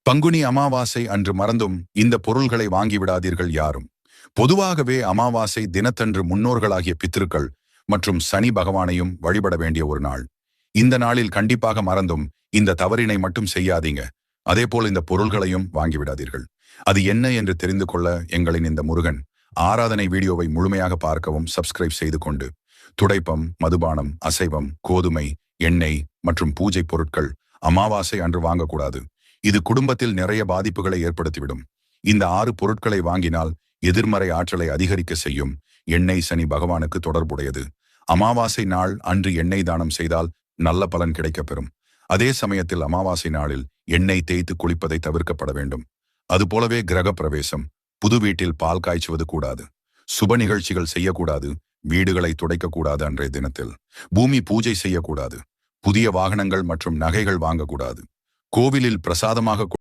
பங்குனி அமாவாசை அன்று மறந்தும் இந்த பொருள்களை வாங்கிவிடாதீர்கள் யாரும். பொதுவாகவே அமாவாசை தினத்தன்று முன்னோர்களாகிய பித்திருக்கள் மற்றும் சனி பகவானையும் வழிபட வேண்டிய ஒரு நாள். இந்த நாளில் கண்டிப்பாக மறந்தும் இந்த தவறினை மட்டும் செய்யாதீங்க. அதேபோல் இந்த பொருள்களையும் வாங்கிவிடாதீர்கள். அது என்ன என்று தெரிந்து கொள்ள எங்களின் இந்த முருகன் ஆராதனை வீடியோவை முழுமையாக பார்க்கவும் சப்ஸ்கிரைப் செய்து கொண்டு, துடைப்பம், மதுபானம், அசைவம், கோதுமை, எண்ணெய் மற்றும் பூஜை பொருட்கள் அமாவாசை அன்று வாங்கக்கூடாது. இது குடும்பத்தில் நிறைய பாதிப்புகளை ஏற்படுத்திவிடும். இந்த 6 பொருட்களை வாங்கினால் எதிர்மறை ஆற்றலை அதிகரிக்க செய்யும். எண்ணெய் சனி பகவானுக்கு தொடர்புடையது. அமாவாசை நாள் அன்று எண்ணெய் தானம் செய்தால் நல்ல பலன் கிடைக்கப்பெறும். அதே சமயத்தில் அமாவாசை நாளில் எண்ணெய் தேய்த்து குளிப்பதை தவிர்க்கப்பட வேண்டும். அதுபோலவே கிரக பிரவேசம், புது வீட்டில் பால் காய்ச்சுவது கூடாது. சுப நிகழ்ச்சிகள் செய்யக்கூடாது. வீடுகளை துடைக்கக்கூடாது. அன்றைய தினத்தில் பூமி பூஜை செய்யக்கூடாது. புதிய வாகனங்கள் மற்றும் நகைகள் வாங்கக்கூடாது. கோவிலில் பிரசாதமாக